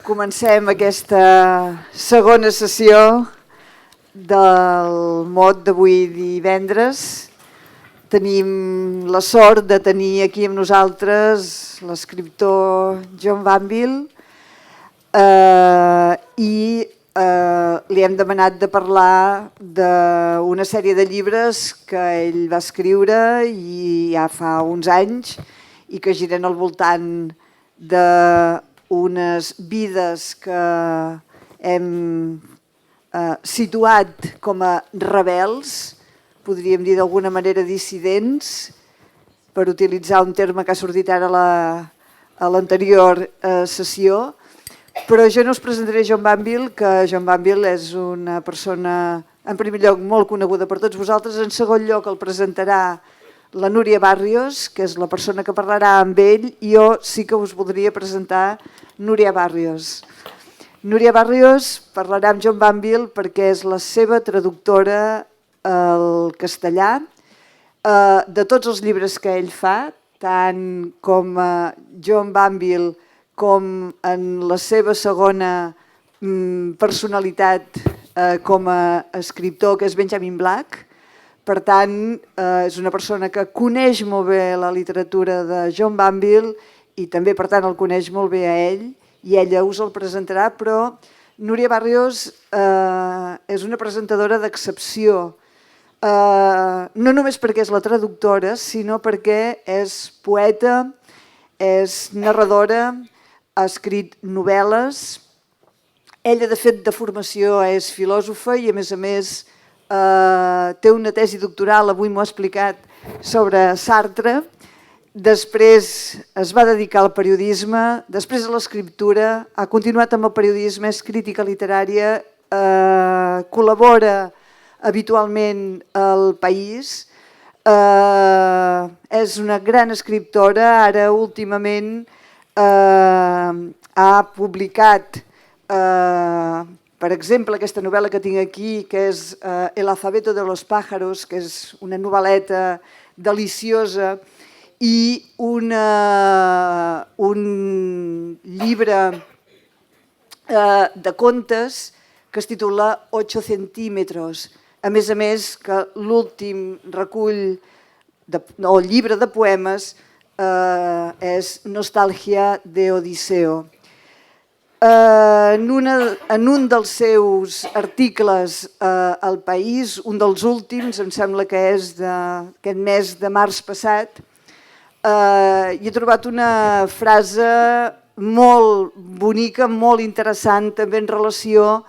Comencem aquesta segona sessió del MOT d'avui divendres. Tenim la sort de tenir aquí amb nosaltres l'escriptor John Banville i li hem demanat de parlar d'una sèrie de llibres que ell va escriure ja fa uns anys i que giren al voltant d'unes vides que hem situat com a rebels, podríem dir d'alguna manera dissidents, per utilitzar un terme que ha sortit ara a l'anterior sessió. Però jo no us presentaré John Banville, que John Banville és una persona, en primer lloc, molt coneguda per tots vosaltres. En segon lloc, el presentarà la Nuria Barrios, que és la persona que parlarà amb ell, i jo sí que us voldria presentar Nuria Barrios. Nuria Barrios parlarà amb John Banville perquè és la seva traductora al castellà de tots els llibres que ell fa, tant com John Banville com en la seva segona personalitat com a escriptor, que és Benjamin Black. Per tant, és una persona que coneix molt bé la literatura de John Banville i també, per tant, el coneix molt bé a ell i ella us el presentarà, però Nuria Barrios és una presentadora d'excepció. No només perquè és la traductora, sinó perquè és poeta, és narradora, ha escrit novel·les. Ella, de fet, de formació és filòsofa i, a més, té una tesi doctoral, avui m'ho ha explicat, sobre Sartre. Després es va dedicar al periodisme, després a l'escriptura, ha continuat amb el periodisme, és crítica literària, col·labora habitualment al País, és una gran escriptora, ara últimament ha publicat, per exemple, aquesta novel·la que tinc aquí, que és El alfabeto de los pájaros, que és una novel·leta deliciosa, i un llibre de contes que es titula 8 centímetres. A més, que l'últim recull o llibre de poemes és Nostàlgia de Odisseo. En un dels seus articles al País, un dels últims, em sembla que és d'aquest mes de març passat, hi he trobat una frase molt bonica, molt interessant, també en relació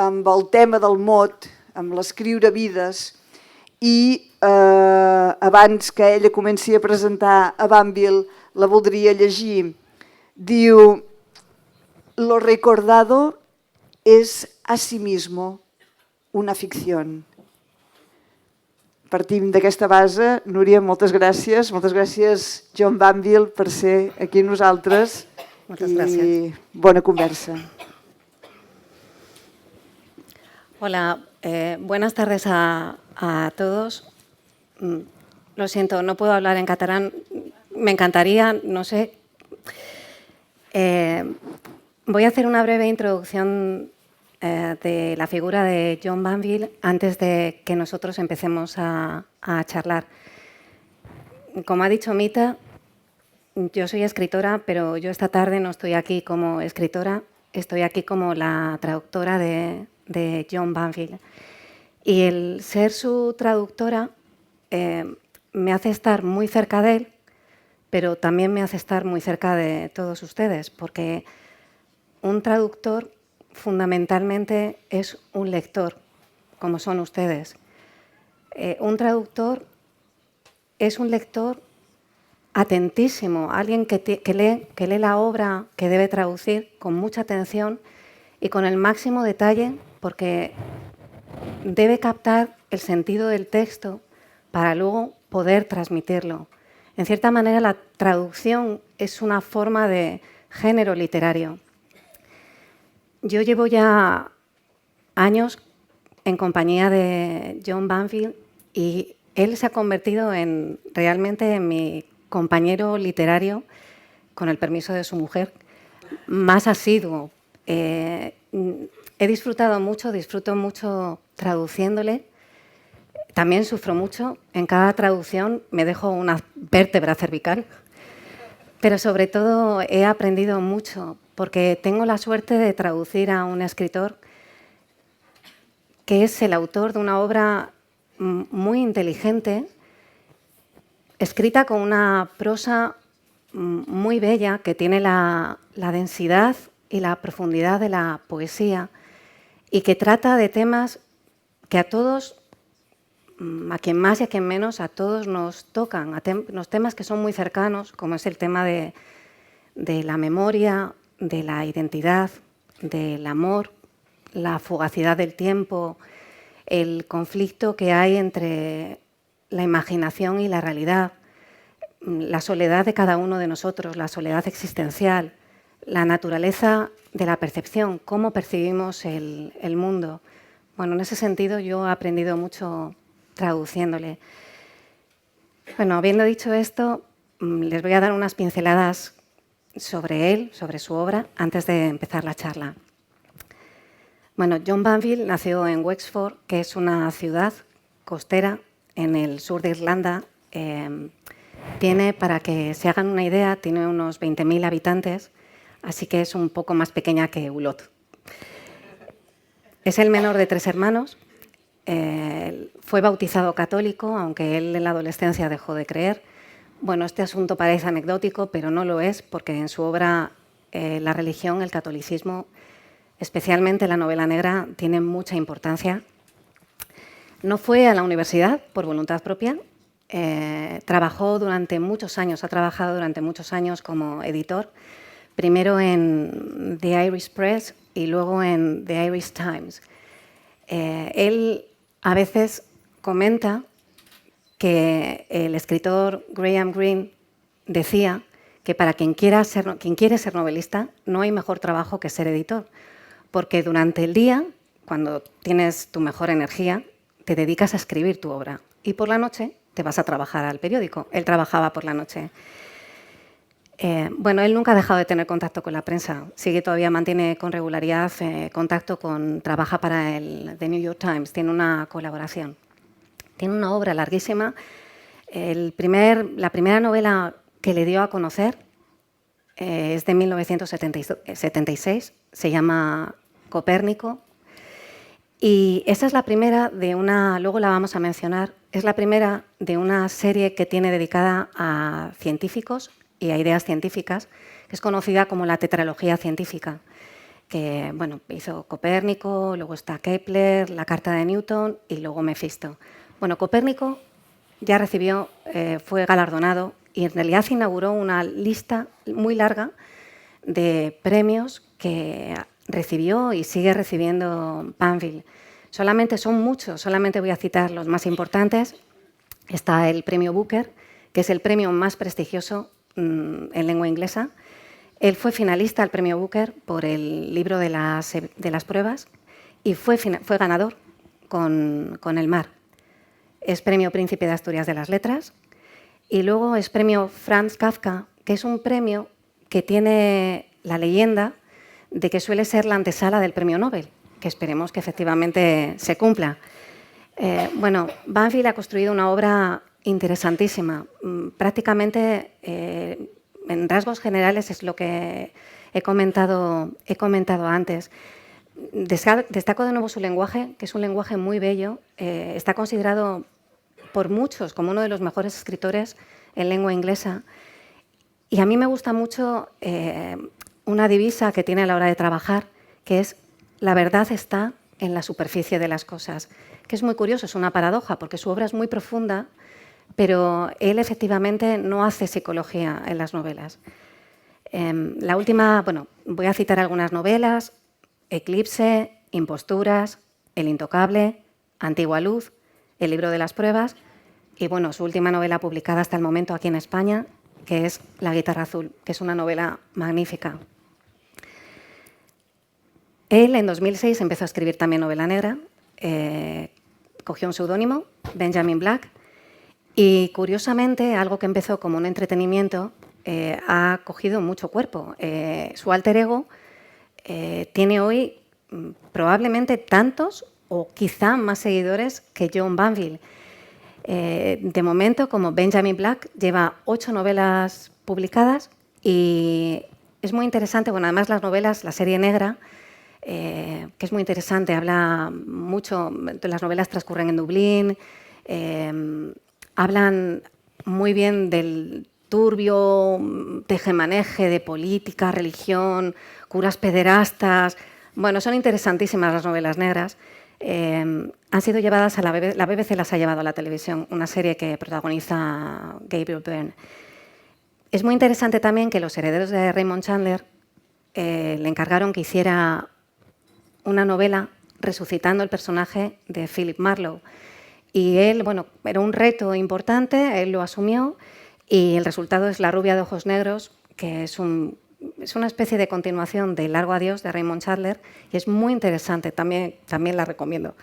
amb el tema del mot, amb l'escriure vides, i abans que ella comenci a presentar a Banville la voldria llegir. Diu: lo recordado es a sí mismo una ficción. Partim d'aquesta base. Núria, moltes gràcies. Moltes gràcies, John Banville, per ser aquí amb nosaltres. Moltes gràcies. I bona conversa. Hola, buenas tardes a todos. Lo siento, no puedo hablar en catalán. Me encantaría, no sé. Voy a hacer una breve introducción de la figura de John Banville antes de que nosotros empecemos a charlar. Como ha dicho Mita, yo soy escritora, pero yo esta tarde no estoy aquí como escritora, estoy aquí como la traductora de John Banville. Y el ser su traductora me hace estar muy cerca de él, pero también me hace estar muy cerca de todos ustedes, porque un traductor fundamentalmente es un lector, como son ustedes. Un traductor es un lector atentísimo, alguien que lee la obra que debe traducir con mucha atención y con el máximo detalle, porque debe captar el sentido del texto para luego poder transmitirlo. En cierta manera, la traducción es una forma de género literario. Yo llevo ya años en compañía de John Banville y él se ha convertido realmente en mi compañero literario, con el permiso de su mujer, más asiduo. He disfruto mucho traduciéndole. También sufro mucho. En cada traducción me dejo una vértebra cervical. Pero sobre todo he aprendido mucho porque tengo la suerte de traducir a un escritor que es el autor de una obra muy inteligente, escrita con una prosa muy bella que tiene la densidad y la profundidad de la poesía y que trata de temas que a todos, a quien más y a quien menos, a todos nos tocan, los temas que son muy cercanos, como es el tema de la memoria, de la identidad, del amor, la fugacidad del tiempo, el conflicto que hay entre la imaginación y la realidad, la soledad de cada uno de nosotros, la soledad existencial, la naturaleza de la percepción, cómo percibimos el mundo. Bueno, en ese sentido yo he aprendido mucho traduciéndole. Bueno, habiendo dicho esto, les voy a dar unas pinceladas sobre él, sobre su obra, antes de empezar la charla. Bueno, John Banville nació en Wexford, que es una ciudad costera en el sur de Irlanda. Tiene, para que se hagan una idea, tiene unos 20.000 habitantes, así que es un poco más pequeña que Ulot. Es el menor de 3 hermanos. Fue bautizado católico, aunque él en la adolescencia dejó de creer. Bueno, este asunto parece anecdótico, pero no lo es, porque en su obra la religión, el catolicismo, especialmente la novela negra, tiene mucha importancia. No fue a la universidad por voluntad propia. Trabajó durante muchos años, ha trabajado durante muchos años como editor, primero en The Irish Press y luego en The Irish Times. Él a veces comenta que el escritor Graham Greene decía que para quien quiere ser novelista no hay mejor trabajo que ser editor, porque durante el día, cuando tienes tu mejor energía, te dedicas a escribir tu obra y por la noche te vas a trabajar al periódico. Él trabajaba por la noche. Bueno, él nunca ha dejado de tener contacto con la prensa. Mantiene con regularidad contacto trabaja para el The New York Times, tiene una colaboración. Tiene una obra larguísima. La primera novela que le dio a conocer es de 1976, se llama Copérnico. Y esa es la primera de una, luego la vamos a mencionar, es la primera de una serie que tiene dedicada a científicos y a ideas científicas, que es conocida como la tetralogía científica, que bueno, hizo Copérnico, luego está Kepler, la Carta de Newton y luego Mefisto. Bueno, Copérnico ya fue galardonado y en realidad inauguró una lista muy larga de premios que recibió y sigue recibiendo Banville. Son muchos, solamente voy a citar los más importantes. Está el premio Booker, que es el premio más prestigioso en lengua inglesa. Él fue finalista al premio Booker por el libro de las pruebas y fue ganador con El mar. Es premio Príncipe de Asturias de las Letras. Y luego es premio Franz Kafka, que es un premio que tiene la leyenda de que suele ser la antesala del premio Nobel, que esperemos que efectivamente se cumpla. Bueno, Banville ha construido una obra interesantísima. Prácticamente, en rasgos generales, es lo que he comentado antes. Destaco de nuevo su lenguaje, que es un lenguaje muy bello. Está considerado por muchos como uno de los mejores escritores en lengua inglesa. Y a mí me gusta mucho una divisa que tiene a la hora de trabajar, que es la verdad está en la superficie de las cosas, que es muy curioso, es una paradoja, porque su obra es muy profunda, pero él efectivamente no hace psicología en las novelas. La última, bueno, voy a citar algunas novelas: Eclipse, Imposturas, El intocable, Antigua luz, El libro de las pruebas y bueno, su última novela publicada hasta el momento aquí en España, que es La guitarra azul, que es una novela magnífica. Él en 2006 empezó a escribir también novela negra, cogió un seudónimo, Benjamin Black, y curiosamente algo que empezó como un entretenimiento ha cogido mucho cuerpo. Su alter ego tiene hoy probablemente tantos o quizá más seguidores que John Banville. De momento, como Benjamin Black, lleva 8 novelas publicadas y es muy interesante. Bueno, además las novelas, la serie negra, que es muy interesante, habla mucho, las novelas transcurren en Dublín, hablan muy bien del turbio tejemaneje de política, religión, curas pederastas. Bueno, son interesantísimas las novelas negras. Han sido llevadas a la BBC las ha llevado a la televisión, una serie que protagoniza Gabriel Byrne. Es muy interesante también que los herederos de Raymond Chandler le encargaron que hiciera una novela resucitando el personaje de Philip Marlowe. Y él, bueno, era un reto importante, él lo asumió y el resultado es La rubia de ojos negros, que es una especie de continuación de Largo adiós de Raymond Chandler y es muy interesante, también la recomiendo.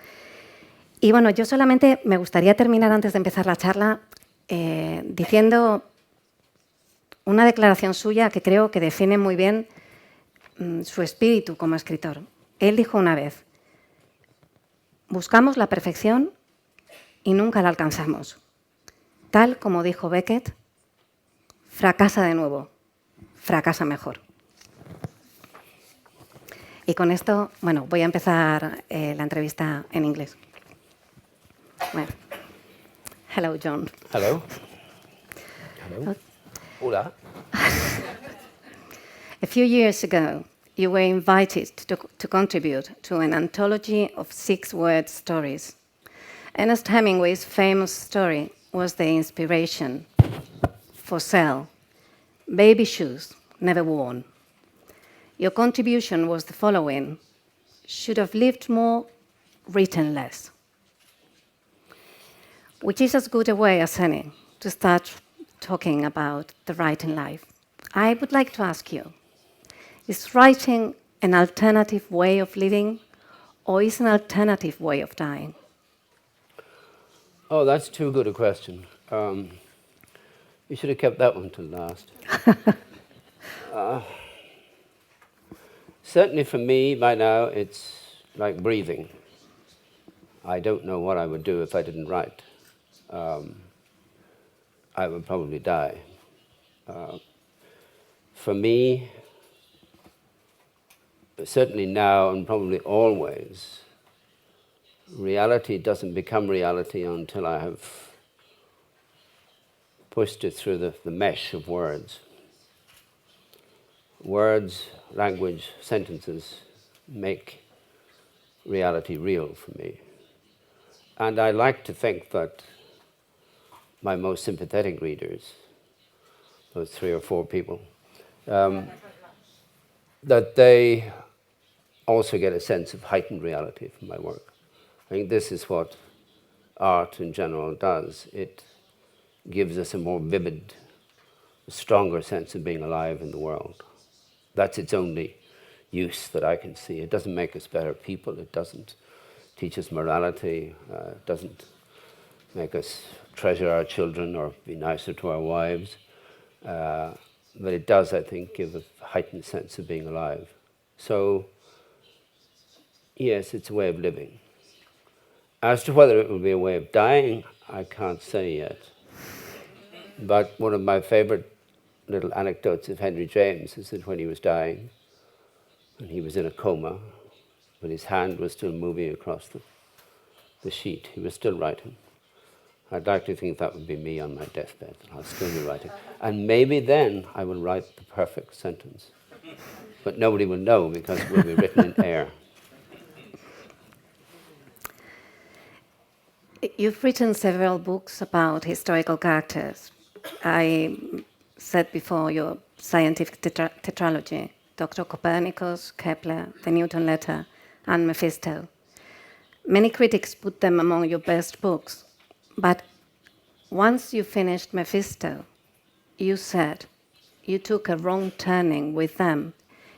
Y bueno, yo solamente me gustaría terminar antes de empezar la charla diciendo una declaración suya que creo que define muy bien su espíritu como escritor. Él dijo una vez: buscamos la perfección y nunca la alcanzamos. Tal como dijo Beckett, fracasa de nuevo, fracasa mejor. Y con esto, bueno, voy a empezar la entrevista en inglés. Bueno. Hello, John. Hello. Hello. Hola. A few years ago, you were invited to contribute to an anthology of 6-word stories. Ernest Hemingway's famous story was the inspiration. For sale, baby shoes never worn. Your contribution was the following: should have lived more, written less. Which is as good a way as any to start talking about the writing life. I would like to ask you, is writing an alternative way of living, or is an alternative way of dying? Oh, that's too good a question. You should have kept that one till last. Certainly for me, by now, it's like breathing. I don't know what I would do if I didn't write. I would probably die. For me, certainly now and probably always, reality doesn't become reality until I have pushed it through the mesh of words. Words, language, sentences make reality real for me. And I like to think that my most sympathetic readers, those 3 or 4 people, that they also get a sense of heightened reality from my work. I think this is what art in general does. It gives us a more vivid, stronger sense of being alive in the world. That's its only use that I can see. It doesn't make us better people. It doesn't teach us morality. It doesn't make us treasure our children or be nicer to our wives. But it does, I think, give a heightened sense of being alive. So, yes, it's a way of living. As to whether it will be a way of dying, I can't say yet. But one of my favorite little anecdotes of Henry James is that when he was dying, and he was in a coma, but his hand was still moving across the sheet. He was still writing. I'd like to think that would be me on my deathbed. I'll still be writing. And maybe then I will write the perfect sentence. But nobody will know because it will be written in air. You've written several books about historical characters. I said before your scientific tetralogy, Dr. Copernicus, Kepler, the Newton Letter, and Mephisto. Many critics put them among your best books, but once you finished Mephisto, you said you took a wrong turning with them.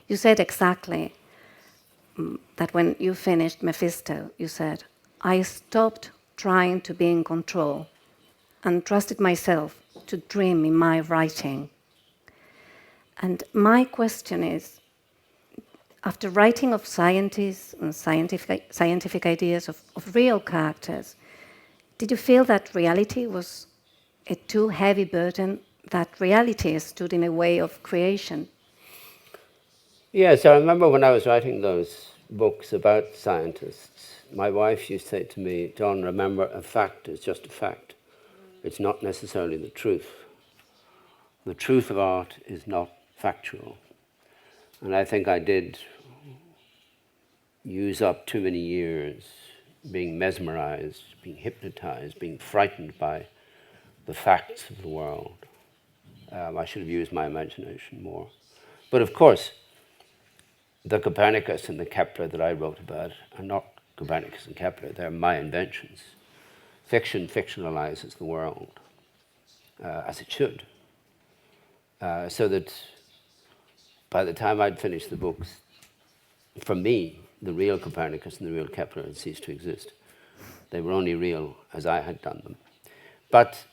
You said exactly that when you finished Mephisto, you said, I stopped trying to be in control and trusted myself to dream in my writing. And my question is, after writing of scientists and scientific ideas of real characters, did you feel that reality was a too heavy burden, that reality stood in the way of creation? Yes, I remember when I was writing those books about scientists, my wife used to say to me, John, remember, a fact is just a fact. It's not necessarily the truth. The truth of art is not factual. And I think I did use up too many years being mesmerized, being hypnotized, being frightened by the facts of the world. I should have used my imagination more. But of course, the Copernicus and the Kepler that I wrote about are not Copernicus and Kepler, they're my inventions. Fiction fictionalizes the world, as it should. So that by the time I'd finished the books, for me, the real Copernicus and the real Kepler had ceased to exist. They were only real as I had done them. But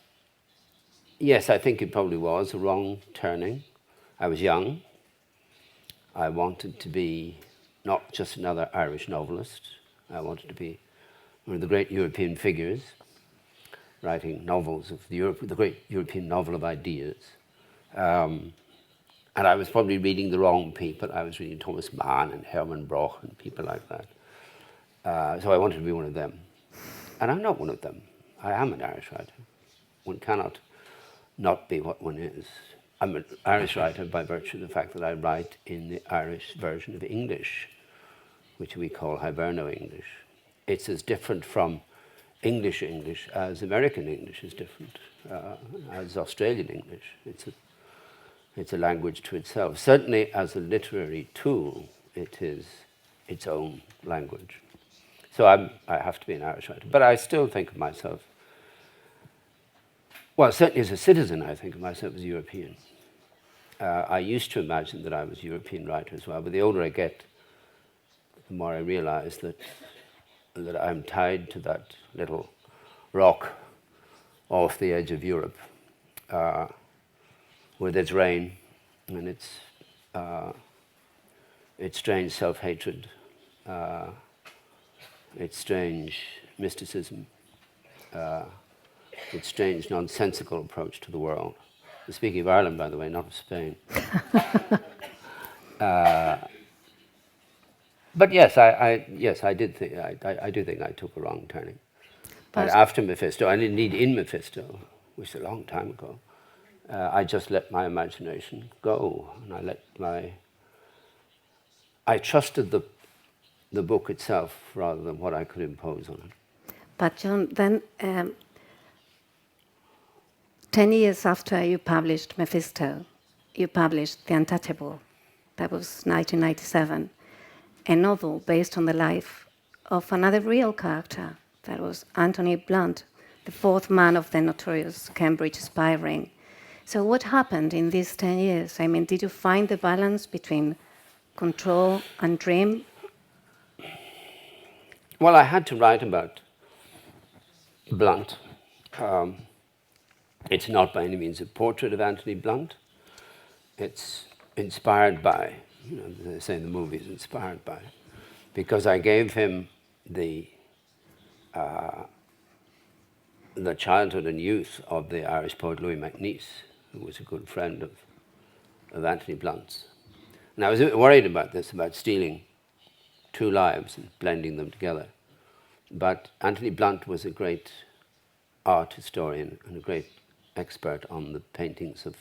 yes, I think it probably was a wrong turning. I was young. I wanted to be not just another Irish novelist. I wanted to be one of the great European figures, writing novels of the great European novel of ideas. And I was probably reading the wrong people. I was reading Thomas Mann and Hermann Broch and people like that. So I wanted to be one of them. And I'm not one of them. I am an Irish writer. One cannot not be what one is. I'm an Irish writer by virtue of the fact that I write in the Irish version of English, which we call Hiberno English. It's as different from English as American English is different, as Australian English. It's a language to itself. Certainly as a literary tool, it is its own language. So I have to be an Irish writer. But I still think of myself, well, certainly as a citizen, I think of myself as European. I used to imagine that I was a European writer as well, but the older I get, the more I realize that I'm tied to that little rock off the edge of Europe, with its rain and its strange self-hatred, its strange mysticism, its strange nonsensical approach to the world. I'm speaking of Ireland, by the way, not of Spain. But yes, I do think I took a wrong turning. But after Mephisto, and indeed in Mephisto, which is a long time ago, I just let my imagination go, and I trusted the book itself rather than what I could impose on it. But John, then 10 years after you published Mephisto, you published The Untouchable. That was 1997, a novel based on the life of another real character. That was Anthony Blunt, the fourth man of the notorious Cambridge spy ring. So what happened in these 10 years? I mean, did you find the balance between control and dream? Well, I had to write about Blunt. It's not by any means a portrait of Anthony Blunt. It's inspired by, they say in the movies, inspired by, because I gave him the childhood and youth of the Irish poet Louis MacNeice, who was a good friend of Anthony Blunt's. And I was a bit worried about this, about stealing two lives and blending them together. But Anthony Blunt was a great art historian and a great expert on the paintings of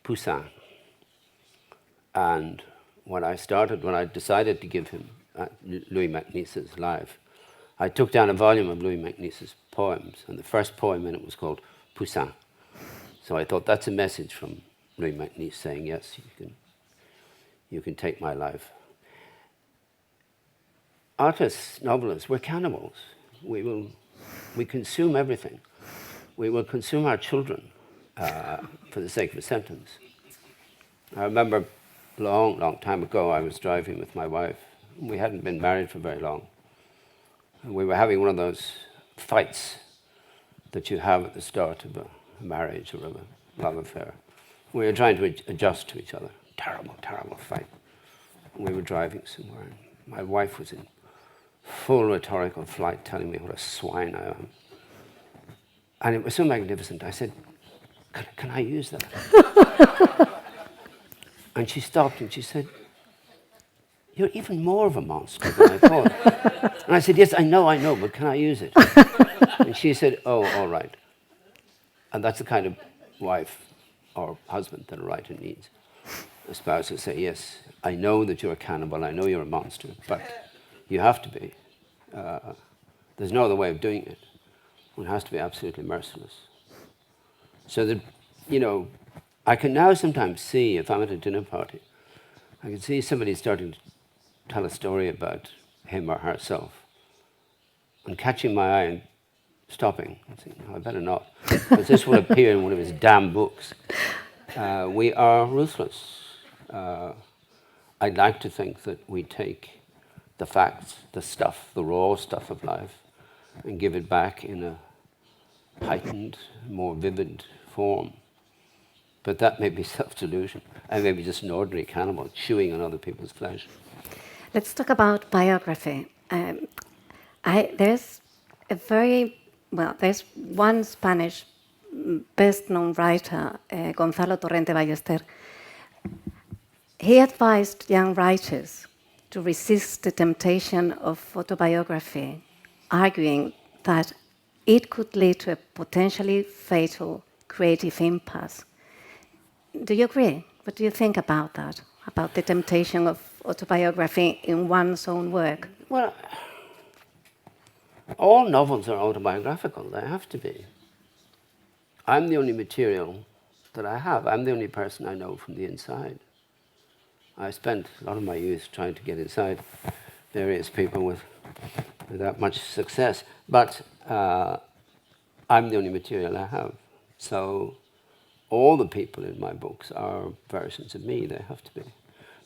Poussin. And when I decided to give him Louis MacNeice's life, I took down a volume of Louis MacNeice's poems, and the first poem in it was called Poussin. So I thought, that's a message from Louis MacNeice saying, yes, you can take my life. Artists, novelists, we're cannibals. We consume everything. We will consume our children for the sake of a sentence. I remember a long, long time ago, I was driving with my wife. We hadn't been married for very long. And we were having one of those fights that you have at the start of a marriage or of a love affair. We were trying to adjust to each other. Terrible, terrible fight. We were driving somewhere, and my wife was in full rhetorical flight telling me what a swine I am. And it was so magnificent. I said, can I use that? And she stopped and she said, you're even more of a monster than I thought. And I said, yes, I know, but can I use it? And she said, oh, all right. And that's the kind of wife or husband that a writer needs. A spouse will say, yes, I know that you're a cannibal, I know you're a monster, but you have to be. There's no other way of doing it. One has to be absolutely merciless. So that, you know, I can now sometimes see, if I'm at a dinner party, I can see somebody starting to tell a story about him or herself, and catching my eye and stopping and saying, no, I better not, because this will appear in one of his damn books. We are ruthless. I'd like to think that we take the facts, the stuff, the raw stuff of life, and give it back in a heightened, more vivid form. But that may be self-delusion. I may be just an ordinary cannibal chewing on other people's flesh. Let's talk about biography. There's there's one Spanish best-known writer, Gonzalo Torrente Ballester. He advised young writers to resist the temptation of autobiography, arguing that it could lead to a potentially fatal creative impasse. Do you agree? What do you think about that? About the temptation of autobiography in one's own work? Well, all novels are autobiographical. They have to be. I'm the only material that I have. I'm the only person I know from the inside. I spent a lot of my youth trying to get inside various people without much success. But I'm the only material I have. So all the people in my books are versions of me. They have to be.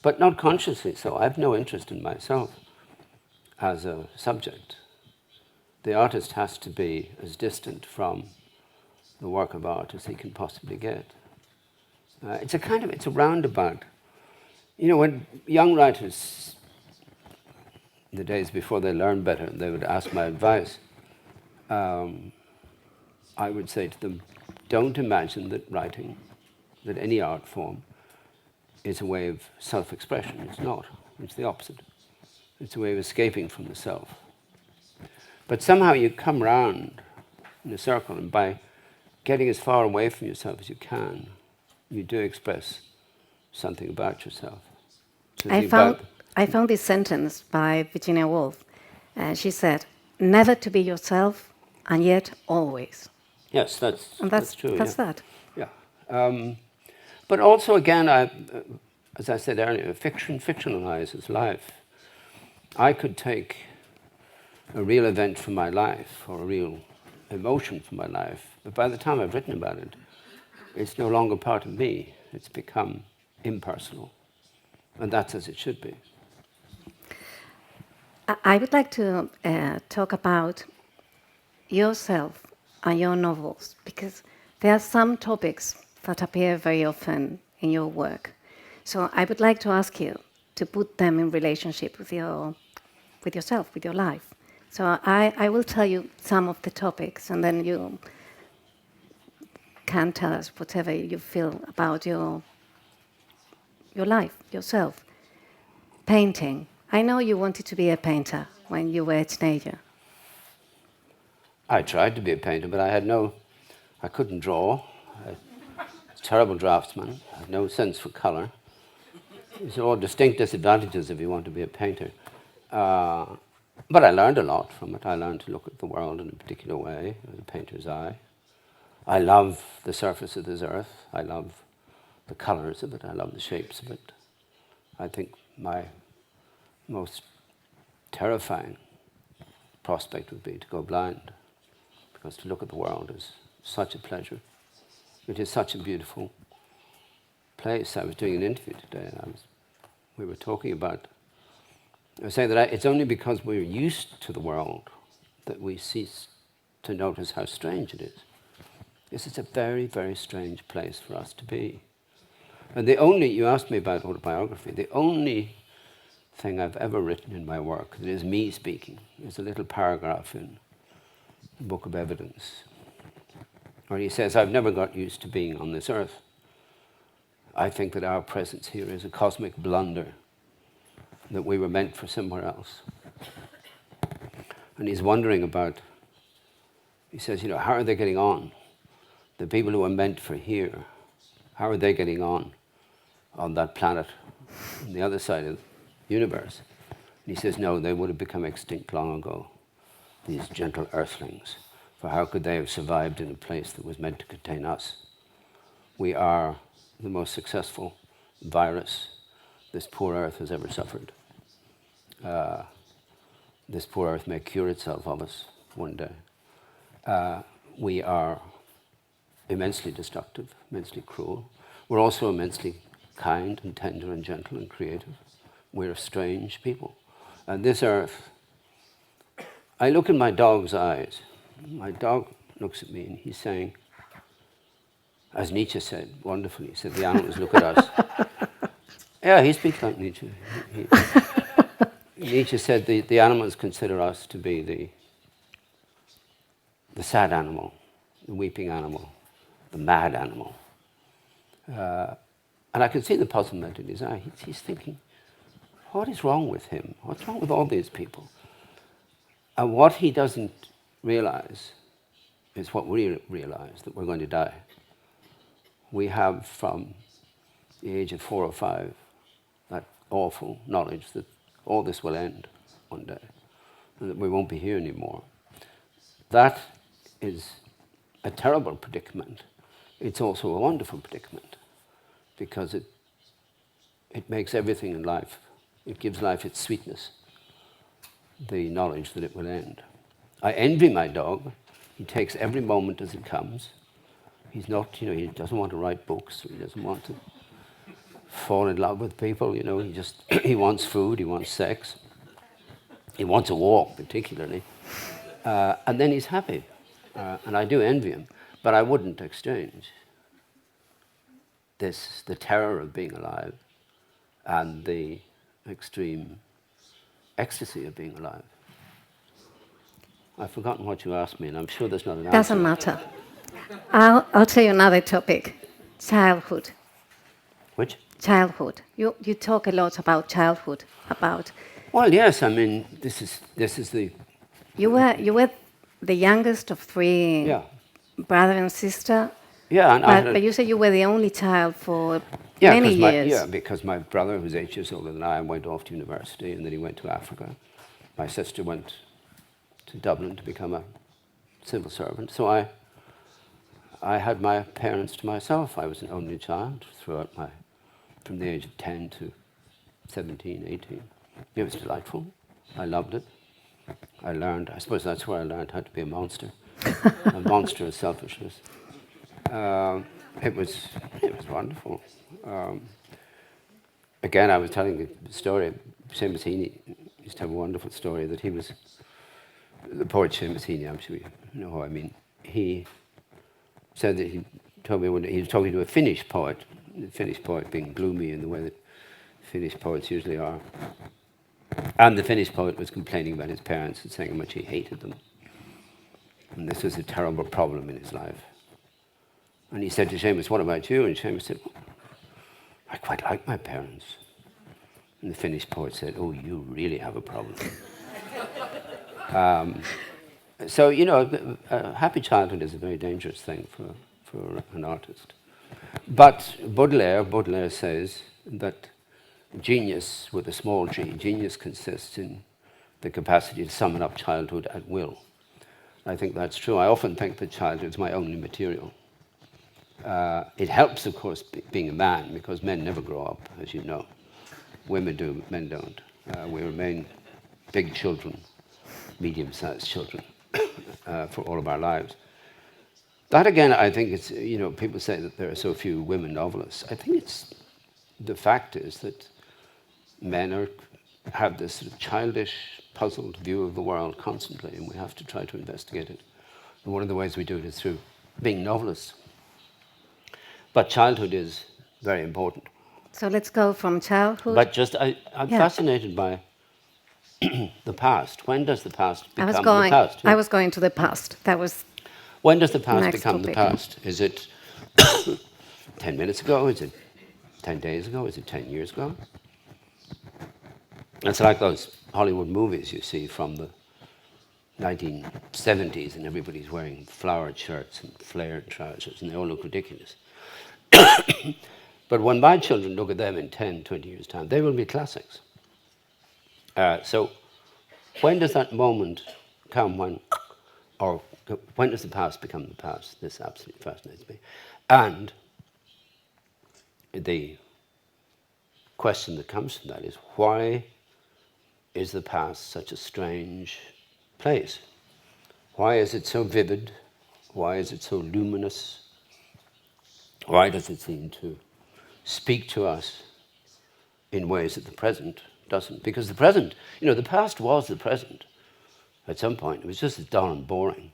But not consciously so. I have no interest in myself as a subject. The artist has to be as distant from the work of art as he can possibly get. It's a roundabout. You know, when young writers, in the days before they learned better, they would ask my advice, I would say to them, don't imagine that writing, that any art form, is a way of self-expression. It's not. It's the opposite. It's a way of escaping from the self. But somehow you come round in a circle, and by getting as far away from yourself as you can, you do express something about yourself. So I found this sentence by Virginia Woolf. She said, never to be yourself, and yet always. Yes, that's true. That's that. Yeah. But also, again, as I said earlier, fiction fictionalizes life. I could take a real event from my life or a real emotion from my life, but by the time I've written about it, it's no longer part of me. It's become impersonal. And that's as it should be. I would like to talk about yourself and your novels, because there are some topics that appear very often in your work. So I would like to ask you to put them in relationship with yourself, with your life. So I will tell you some of the topics, and then you can tell us whatever you feel about your life, yourself. Painting. I know you wanted to be a painter when you were a teenager. I tried to be a painter, but I couldn't draw. I was a terrible draftsman. I had no sense for color. These are all distinct disadvantages if you want to be a painter. But I learned a lot from it. I learned to look at the world in a particular way, with a painter's eye. I love the surface of this earth. I love the colors of it. I love the shapes of it. I think my most terrifying prospect would be to go blind, because to look at the world is such a pleasure. It is such a beautiful place. I was doing an interview today, and we were talking about, I was saying that it's only because we're used to the world that we cease to notice how strange it is. This is a very, very strange place for us to be. And you asked me about autobiography, the only thing I've ever written in my work that is me speaking is a little paragraph in the Book of Evidence, where he says, I've never got used to being on this earth. I think that our presence here is a cosmic blunder, that we were meant for somewhere else. And he's wondering about, he says, how are they getting on? The people who are meant for here, how are they getting on that planet, on the other side of the universe? And he says, no, they would have become extinct long ago, these gentle earthlings. For how could they have survived in a place that was meant to contain us? We are the most successful virus this poor earth has ever suffered. This poor earth may cure itself of us one day. We are immensely destructive, immensely cruel. We're also immensely kind and tender and gentle and creative. We're strange people. And this earth, I look in my dog's eyes. My dog looks at me and he's saying, as Nietzsche said, wonderfully, he said, the animals look at us. Yeah, he speaks like Nietzsche. Nietzsche said the animals consider us to be the sad animal, the weeping animal, the mad animal. And I can see the puzzlement in his eye. He's thinking, what is wrong with him? What's wrong with all these people? And what he doesn't realize is what we realize, that we're going to die. We have from the age of 4 or 5 that awful knowledge that all this will end one day and that we won't be here anymore. That is a terrible predicament. It's also a wonderful predicament because it makes everything in life, it gives life its sweetness, the knowledge that it will end. I envy my dog. He takes every moment as it comes. He's not, he doesn't want to write books. He doesn't want to fall in love with people. He wants food. He wants sex. He wants a walk, particularly. And then he's happy. And I do envy him. But I wouldn't exchange the terror of being alive and the extreme ecstasy of being alive. I've forgotten what you asked me, and I'm sure there's not an answer. Doesn't matter. I'll tell you another topic. Childhood. Which? Childhood. You talk a lot about childhood. Well, yes. I mean, this is the. You were the youngest of 3 brother and sister. Yeah, but you said you were the only child for Yeah, many years. because my brother, who was 8 years older than I, went off to university, and then he went to Africa. My sister went to Dublin to become a civil servant. So I had my parents to myself. I was an only child throughout from the age of 10 to 17, 18. It was delightful. I loved it. I suppose that's where I learned how to be a monster. A monster of selfishness. It was wonderful. Again, I was telling the story, Seamus Heaney used to have a wonderful story that he was, the poet Seamus Heaney, I'm sure you know who I mean. He said that he told me when he was talking to a Finnish poet, the Finnish poet being gloomy in the way that Finnish poets usually are. And the Finnish poet was complaining about his parents and saying how much he hated them. And this was a terrible problem in his life. And he said to Seamus, "What about you?" And Seamus said, "Well, I quite like my parents." And the Finnish poet said, "Oh, you really have a problem." So, you know, a happy childhood is a very dangerous thing for an artist. But Baudelaire says that genius, with a small g, genius consists in the capacity to summon up childhood at will. I think that's true. I often think that childhood is my only material. It helps, of course, being a man, because men never grow up, as you know. Women do, men don't. We remain big children, medium-sized children, for all of our lives. That, again, I think it's, you know, people say that there are so few women novelists. I think it's, the fact is that men have this sort of childish, puzzled view of the world constantly, and we have to try to investigate it. And one of the ways we do it is through being novelists. But childhood is very important. So let's go from childhood. But just, I'm fascinated by the past. When does the past become the past? I was going to the past. That was. When does the past Next become the topic. past? Is it 10 minutes ago? Is it 10 days ago? Is it 10 years ago? It's like those Hollywood movies you see from the 1970s, and everybody's wearing flowered shirts and flared trousers, and they all look ridiculous. But when my children look at them in 10, 20 years' time, they will be classics. So when does that moment come when does the past become the past? This absolutely fascinates me. And the question that comes from that is, why is the past such a strange place? Why is it so vivid? Why is it so luminous? Why does it seem to speak to us in ways that the present doesn't? Because the present, the past was the present at some point. It was just as dull and boring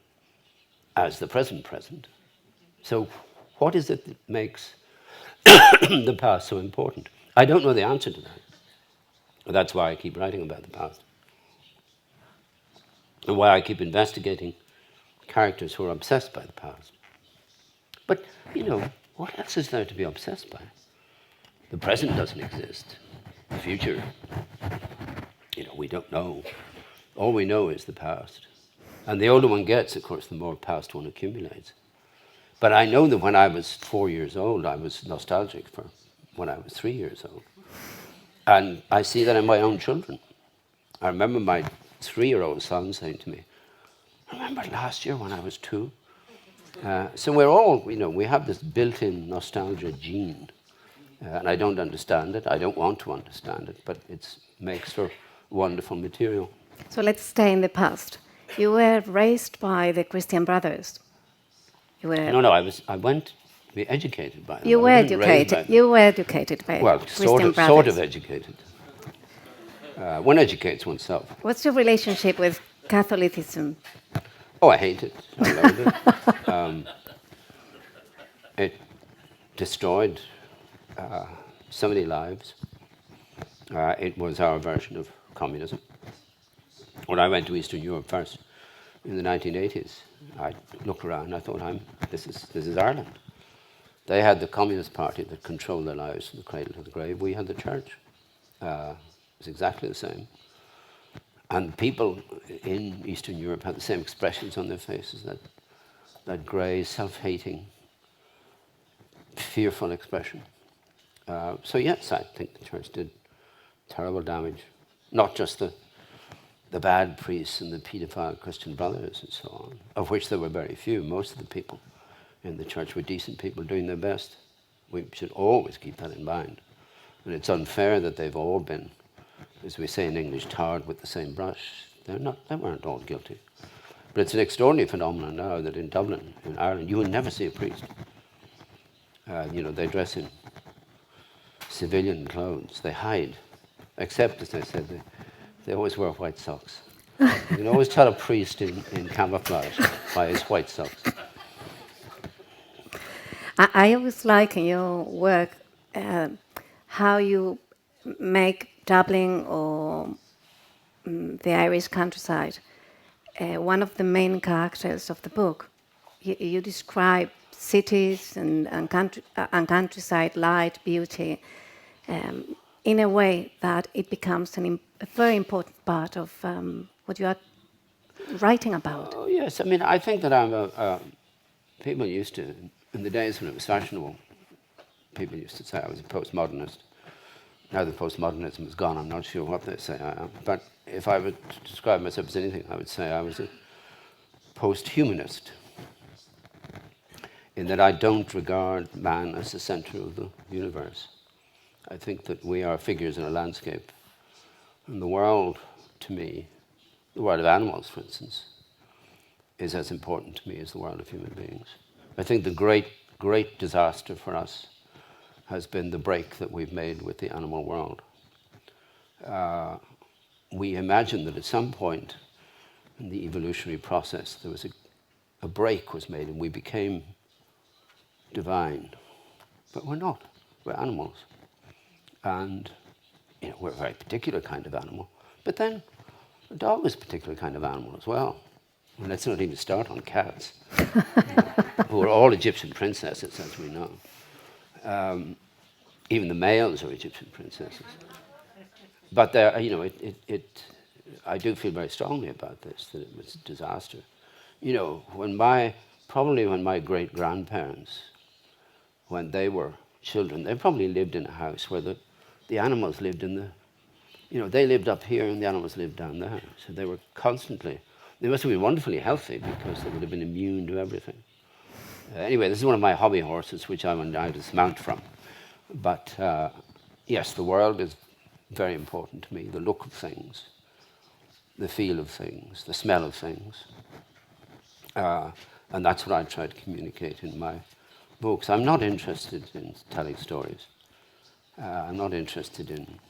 as the present. So what is it that makes the past so important? I don't know the answer to that. That's why I keep writing about the past. And why I keep investigating characters who are obsessed by the past. But, what else is there to be obsessed by? The present doesn't exist. The future, we don't know. All we know is the past. And the older one gets, of course, the more past one accumulates. But I know that when I was 4 years old, I was nostalgic for when I was 3 years old. And I see that in my own children. I remember my 3-year-old son saying to me, "Remember last year when I was 2?" So we're all, we have this built-in nostalgia gene. And I don't understand it. I don't want to understand it, but it makes for wonderful material. So let's stay in the past. You were raised by the Christian Brothers. No, I went to be educated by them. You were educated. You were educated by Christian Brothers. Sort of educated. One educates oneself. What's your relationship with Catholicism? Oh, I hate it. I loathe it. It destroyed so many lives. It was our version of communism. When I went to Eastern Europe first in the 1980s, I looked around and I thought, this is Ireland. They had the Communist Party that controlled their lives from the cradle to the grave. We had the church. It was exactly the same. And people in Eastern Europe had the same expressions on their faces, that grey, self-hating, fearful expression. So yes, I think the church did terrible damage. Not just the bad priests and the paedophile Christian Brothers and so on, of which there were very few. Most of the people in the church were decent people doing their best. We should always keep that in mind. And it's unfair that they've all been, as we say in English, tarred with the same brush. They weren't all guilty. But it's an extraordinary phenomenon now that in Dublin, in Ireland, you will never see a priest. They dress in civilian clothes. They hide, except, as I said, they always wear white socks. You can always tell a priest in camouflage by his white socks. I always like in your work how you make Dublin or the Irish countryside one of the main characters of the book. You describe cities and countryside, light, beauty, in a way that it becomes a very important part of what you are writing about. Oh, yes. I think that people used to, in the days when it was fashionable, people used to say I was a postmodernist. Now that postmodernism is gone, I'm not sure what they say I am. But if I would describe myself as anything, I would say I was a post-humanist, in that I don't regard man as the center of the universe. I think that we are figures in a landscape. And the world, to me, the world of animals, for instance, is as important to me as the world of human beings. I think the great disaster for us has been the break that we've made with the animal world. We imagined that at some point in the evolutionary process there was a break was made and we became divine. But we're not. We're animals. And we're a very particular kind of animal. But then a dog is a particular kind of animal as well. And let's not even start on cats, who are all Egyptian princesses, as we know. Even the males are Egyptian princesses. But I do feel very strongly about this, that it was a disaster. When my great-grandparents, when they were children, they probably lived in a house where the animals lived they lived up here and the animals lived down there. So they were constantly, they must have been wonderfully healthy because they would have been immune to everything. Anyway, this is one of my hobby horses, which I will now dismount from. But yes, the world is very important to me, the look of things, the feel of things, the smell of things. And that's what I try to communicate in my books. I'm not interested in telling stories. I'm not interested in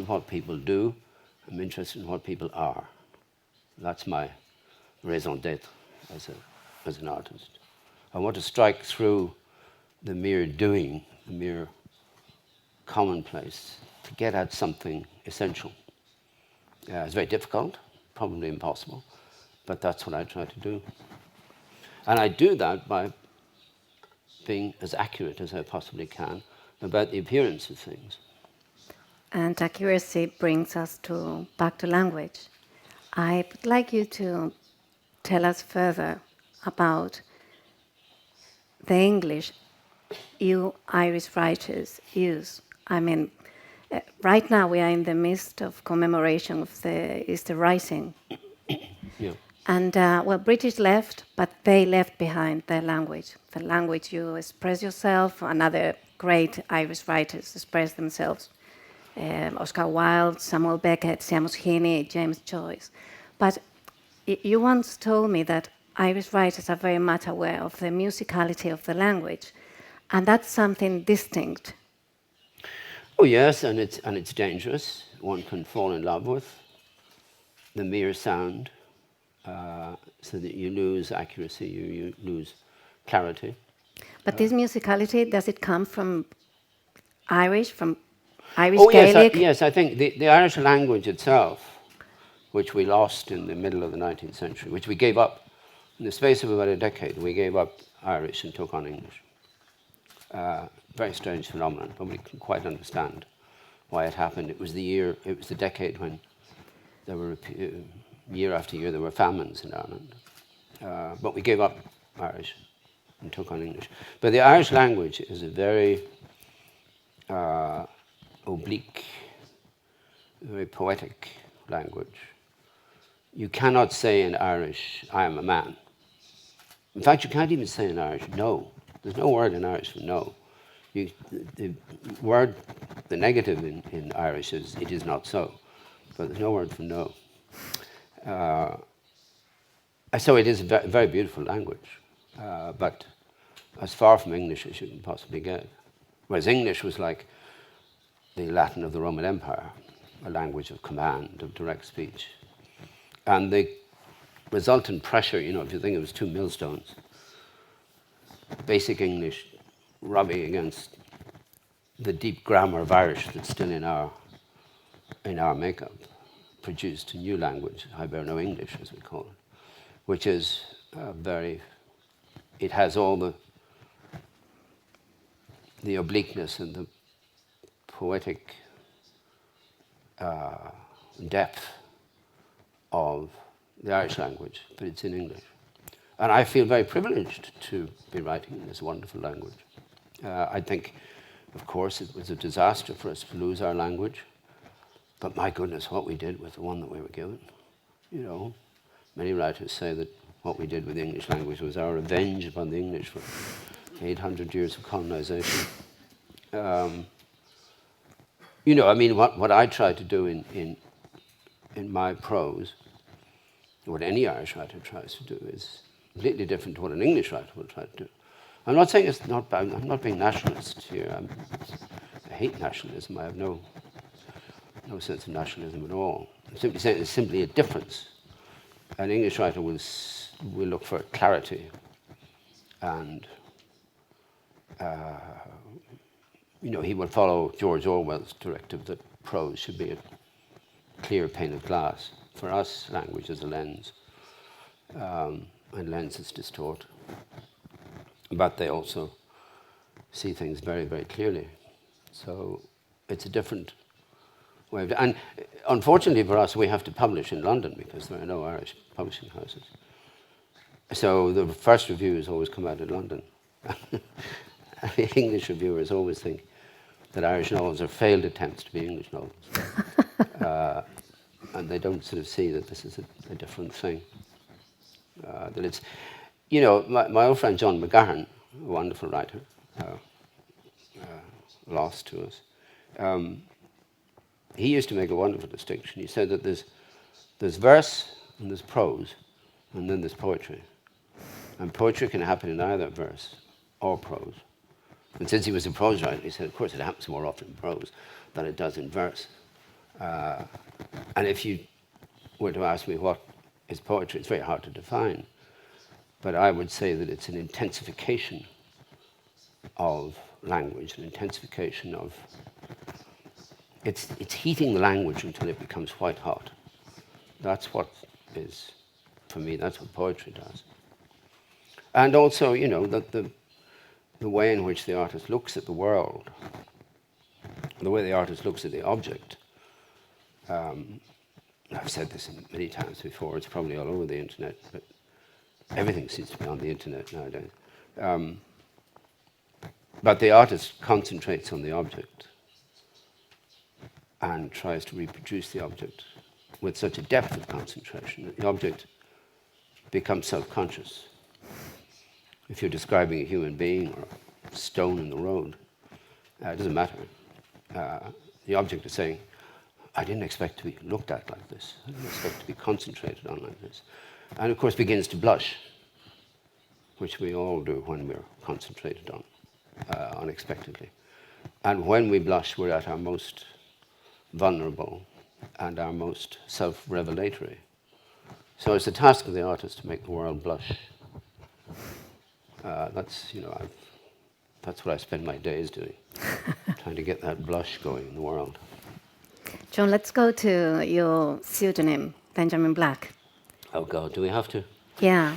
what people do. I'm interested in what people are. That's my raison d'être as an artist. I want to strike through the mere doing, the mere commonplace, to get at something essential. It's very difficult, probably impossible, but that's what I try to do. And I do that by being as accurate as I possibly can about the appearance of things. And accuracy brings us back to language. I would like you to tell us further about the English you Irish writers use. I mean, right now we are in the midst of commemoration of the Easter Rising. Yeah. And, British left, but they left behind their language. The language you express yourself, and other great Irish writers express themselves. Oscar Wilde, Samuel Beckett, Seamus Heaney, James Joyce. But you once told me that Irish writers are very much aware of the musicality of the language, and that's something distinct. Oh yes, and it's dangerous. One can fall in love with the mere sound, so that you lose accuracy, you lose clarity. But this musicality, does it come from Irish Oh Gaelic? yes, I think the Irish language itself, which we lost in the middle of the 19th century, which we gave up in the space of about a decade, we gave up Irish and took on English. Very strange phenomenon. Nobody can quite understand why it happened. It was the decade when there were, year after year, there were famines in Ireland. But we gave up Irish and took on English. But the Irish language is a very oblique, very poetic language. You cannot say in Irish, I am a man. In fact, you can't even say in Irish, no. There's no word in Irish for no. The word, the negative in Irish is, it is not so. But there's no word for no. So it is a very beautiful language. But as far from English as you can possibly get. Whereas English was like the Latin of the Roman Empire, a language of command, of direct speech. And the resultant pressure, if you think it was two millstones, basic English rubbing against the deep grammar of Irish that's still in our makeup, produced a new language, Hiberno-English as we call it, which is it has all the obliqueness and the poetic depth of the Irish language, but it's in English. And I feel very privileged to be writing in this wonderful language. I think, of course, it was a disaster for us to lose our language, but my goodness, what we did with the one that we were given. Many writers say that what we did with the English language was our revenge upon the English for 800 years of colonization. What I try to do in my prose, what any Irish writer tries to do, is completely different to what an English writer will try to do. I'm not saying it's not bad. I'm not being nationalist here. I hate nationalism. I have no sense of nationalism at all. I'm simply saying there's simply a difference. An English writer will look for clarity and he would follow George Orwell's directive that prose should be a clear pane of glass. For us, language is a lens, and lenses distort. But they also see things very, very clearly. So it's a different way of... And unfortunately for us, we have to publish in London because there are no Irish publishing houses. So the first reviews always come out in London. English reviewers always think that Irish novels are failed attempts to be English novels. And they don't sort of see that this is a different thing. That it's, my old friend John McGahern, a wonderful writer, lost to us, he used to make a wonderful distinction. He said that there's verse and there's prose, and then there's poetry. And poetry can happen in either verse or prose. And since he was a prose writer, he said, of course, it happens more often in prose than it does in verse. And if you were to ask me what is poetry, it's very hard to define. But I would say that it's an intensification of language, an intensification of... It's heating the language until it becomes white hot. That's what is, for me, that's what poetry does. And also, that the way in which the artist looks at the world, the way the artist looks at the object. I've said this many times before, it's probably all over the internet, but everything seems to be on the internet nowadays. But the artist concentrates on the object and tries to reproduce the object with such a depth of concentration that the object becomes self-conscious. If you're describing a human being or a stone in the road, it doesn't matter. The object is saying, I didn't expect to be looked at like this. I didn't expect to be concentrated on like this. And of course begins to blush, which we all do when we're concentrated on unexpectedly. And when we blush, we're at our most vulnerable and our most self-revelatory. So it's the task of the artist to make the world blush. That's what I spend my days doing, trying to get that blush going in the world. John, let's go to your pseudonym, Benjamin Black. Oh God, do we have to? Yeah.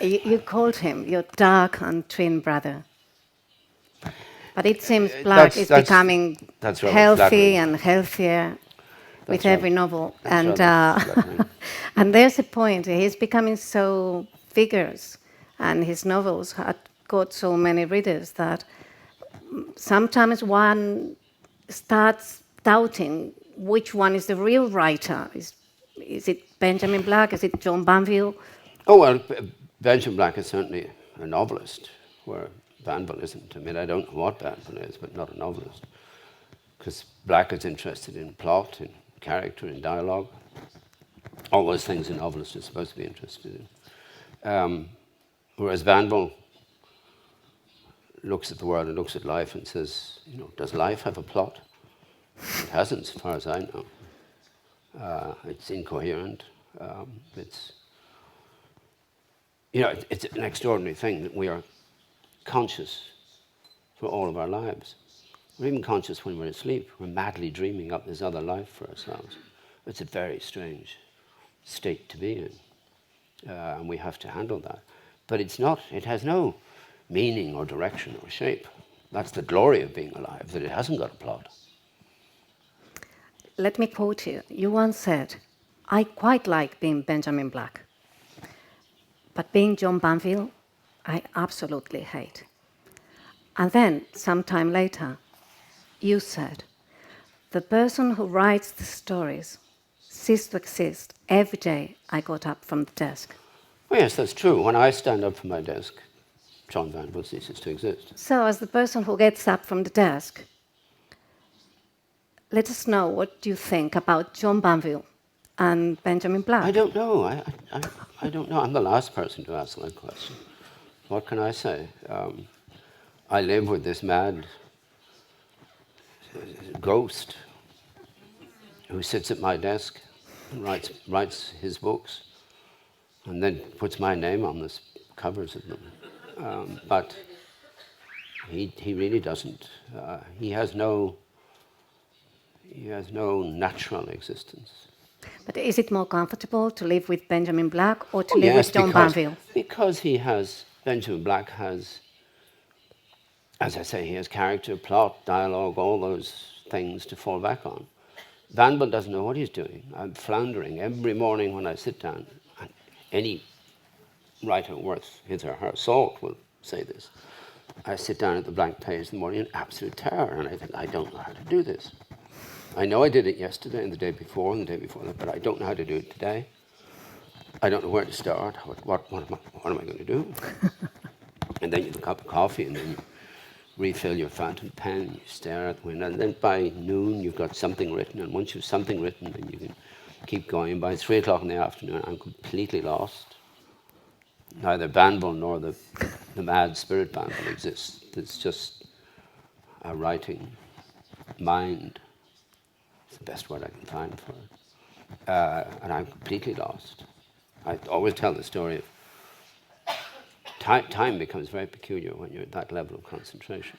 You called him your dark and twin brother. But it seems Black is becoming healthy and healthier with every novel. And and there's a point, he's becoming so vigorous, and his novels had got so many readers that sometimes one starts doubting which one is the real writer. Is it Benjamin Black? Is it John Banville? Oh, well, Benjamin Black is certainly a novelist, where Banville isn't. I mean, I don't know what Banville is, but not a novelist. Because Black is interested in plot, in character, in dialogue. All those things a novelist is supposed to be interested in. Whereas Banville looks at the world and looks at life and says, does life have a plot? It hasn't, as far as I know. It's incoherent. It's an extraordinary thing that we are conscious for all of our lives. We're even conscious when we're asleep. We're madly dreaming up this other life for ourselves. It's a very strange state to be in, and we have to handle that. But it has no meaning or direction or shape. That's the glory of being alive, that it hasn't got a plot. Let me quote you. You once said, I quite like being Benjamin Black, but being John Banville, I absolutely hate. And then, sometime later, you said, the person who writes the stories ceased to exist every day I got up from the desk. Oh, yes, that's true. When I stand up from my desk, John Banville ceases to exist. So, as the person who gets up from the desk, let us know what you think about John Banville and Benjamin Black. I don't know. I don't know. I'm the last person to ask that question. What can I say? I live with this mad ghost who sits at my desk and writes his books and then puts my name on the covers of them. But He really doesn't. He has no natural existence. But is it more comfortable to live with Benjamin Black or to live with John Banville? Because Benjamin Black has, as I say, he has character, plot, dialogue, all those things to fall back on. Banville doesn't know what he's doing. I'm floundering every morning when I sit down. And any writer worth his or her salt will say this. I sit down at the blank page in the morning in absolute terror, and I think, I don't know how to do this. I know I did it yesterday and the day before and the day before that, but I don't know how to do it today. I don't know where to start. What am I going to do? And then you have a cup of coffee, and then you refill your fountain pen, you stare at the window, and then by noon you've got something written, and once you've something written, then you can keep going. By 3 o'clock in the afternoon, I'm completely lost. Neither Banville nor the mad spirit Banville exists. It's just a writing mind. It's the best word I can find for it. And I'm completely lost. I always tell the story of time becomes very peculiar when you're at that level of concentration.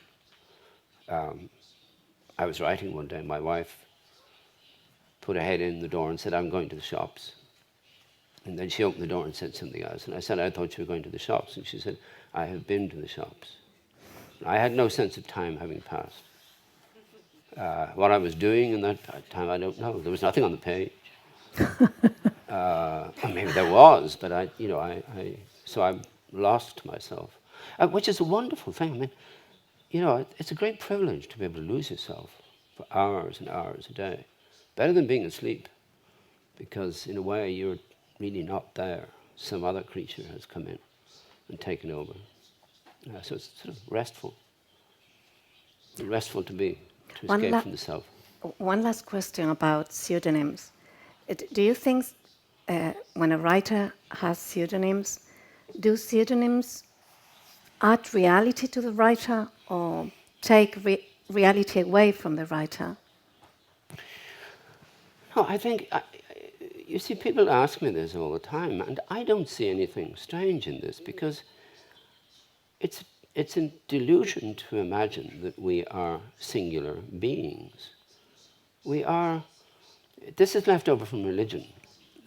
I was writing one day, my wife put her head in the door and said, I'm going to the shops. And then she opened the door and said something else. And I said, I thought you were going to the shops. And she said, I have been to the shops. I had no sense of time having passed. What I was doing in that time, I don't know. There was nothing on the page. Maybe there was, but so I lost myself, which is a wonderful thing. I mean, it's a great privilege to be able to lose yourself for hours and hours a day. Better than being asleep, because in a way you're really not there. Some other creature has come in and taken over. So it's sort of restful. Restful to escape from the self. One last question about pseudonyms. Do you think when a writer has pseudonyms, do pseudonyms add reality to the writer or take reality away from the writer? No, I think, you see, people ask me this all the time, and I don't see anything strange in this, because it's a delusion to imagine that we are singular beings. This is left over from religion,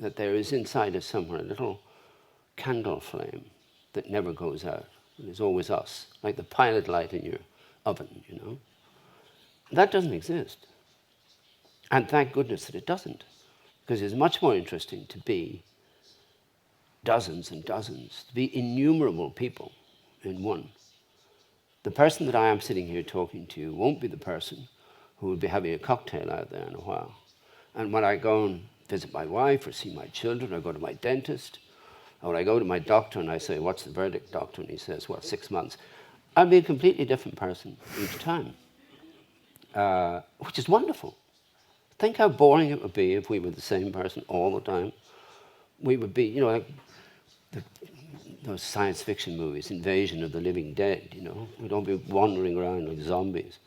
that there is inside us somewhere a little candle flame that never goes out. It is always us, like the pilot light in your oven, That doesn't exist. And thank goodness that it doesn't, because it's much more interesting to be dozens and dozens, to be innumerable people in one. The person that I am sitting here talking to won't be the person who will be having a cocktail out there in a while. And when I go and visit my wife or see my children or go to my dentist, or when I go to my doctor and I say, what's the verdict, doctor? And he says, well, 6 months. I'll be a completely different person each time, which is wonderful. Think how boring it would be if we were the same person all the time. We would be, like those science fiction movies, Invasion of the Living Dead, We'd all be wandering around like zombies.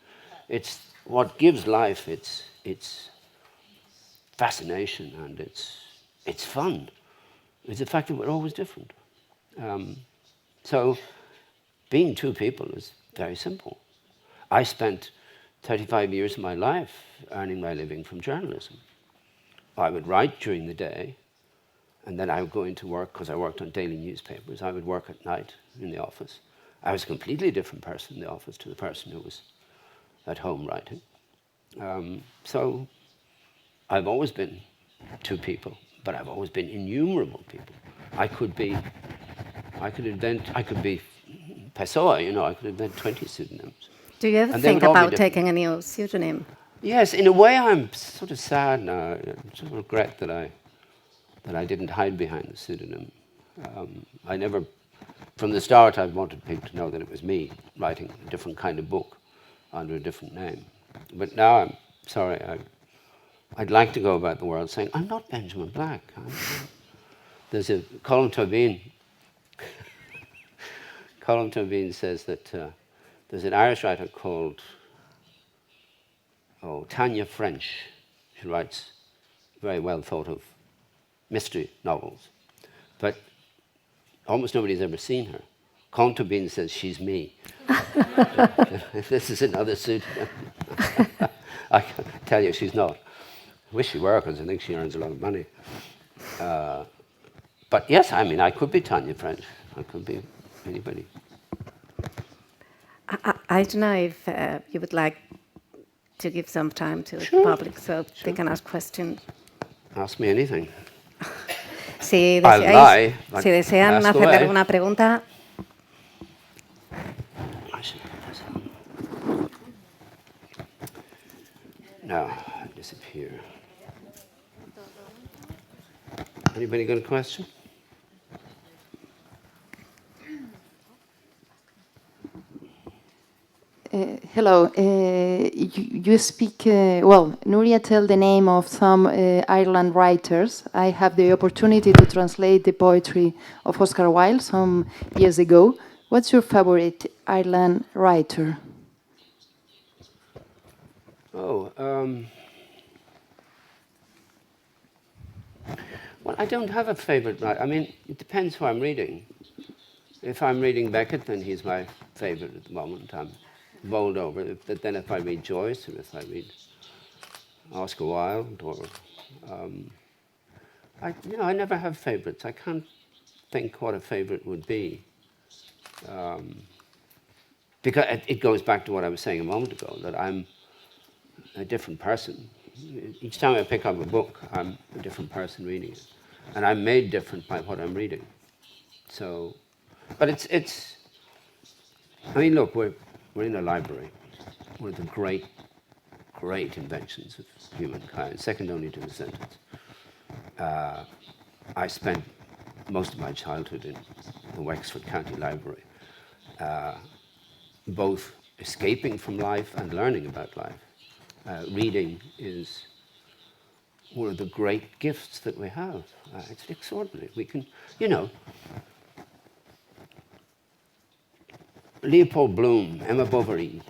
It's what gives life its fascination and its fun. It's the fact that we're always different. So being two people is very simple. I spent 35 years of my life earning my living from journalism. I would write during the day, and then I would go into work, because I worked on daily newspapers. I would work at night in the office. I was a completely different person in the office to the person who was at home writing. So I've always been two people, but I've always been innumerable people. I could be Pessoa, I could invent 20 pseudonyms. Do you ever think about taking a new pseudonym? Yes, in a way I'm sort of sad now. I sort of regret that I didn't hide behind the pseudonym. I never, from the start, I wanted people to know that it was me writing a different kind of book under a different name. But now I'm sorry, I'd like to go about the world saying, I'm not Benjamin Black. There's a Colm Tóibín. Colm Tóibín says that there's an Irish writer called Tanya French. She writes very well thought of mystery novels, but almost nobody's ever seen her. concubine says, she's me. This is another suit. I can tell you she's not. I wish she were, because I think she earns a lot of money. But yes, I mean, I could be Tanya French. I could be anybody. I don't know if you would like to give some time to the public so they can ask questions. Ask me anything. Si I'll lie, si desean ask hacerle away. alguna pregunta, No, disappear. Anybody got a question? Hello. You speak, well, Nuria tell the name of some Ireland writers. I have the opportunity to translate the poetry of Oscar Wilde some years ago. What's your favorite Ireland writer? Oh, well, I don't have a favorite writer. I mean, it depends who I'm reading. If I'm reading Beckett, then he's my favorite at the moment. I'm bowled over. But then if I read Joyce, or if I read Oscar Wilde, or I never have favorites. I can't think what a favorite would be, because it goes back to what I was saying a moment ago, that I'm a different person. Each time I pick up a book, I'm a different person reading it, and I'm made different by what I'm reading. So, but it's. I mean, look, we're in a library. One of the great inventions of humankind, second only to the sentence. I spent most of my childhood in the Wexford County Library, both escaping from life and learning about life. Reading is one of the great gifts that we have. It's extraordinary. We can, Leopold Bloom, Emma Bovary,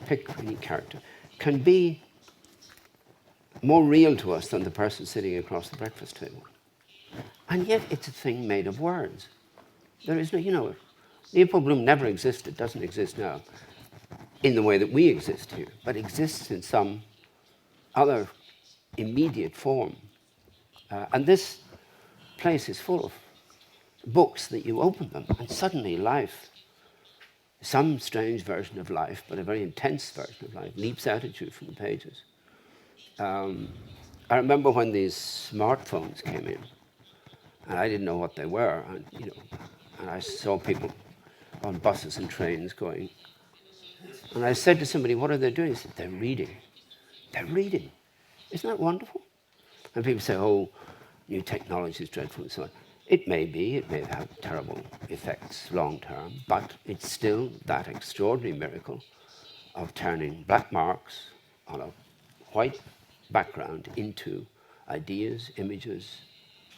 pick any character, can be more real to us than the person sitting across the breakfast table. And yet it's a thing made of words. There is no, Leopold Bloom never existed, doesn't exist now, in the way that we exist here, but exists in some other immediate form. And this place is full of books that you open them, and suddenly life, some strange version of life, but a very intense version of life, leaps out at you from the pages. I remember when these smartphones came in, and I didn't know what they were, and I saw people on buses and trains going, and I said to somebody, what are they doing? He said, they're reading. They're reading. Isn't that wonderful? And people say, oh, new technology is dreadful and so on. It may be, it may have terrible effects long term, but it's still that extraordinary miracle of turning black marks on a white background into ideas, images,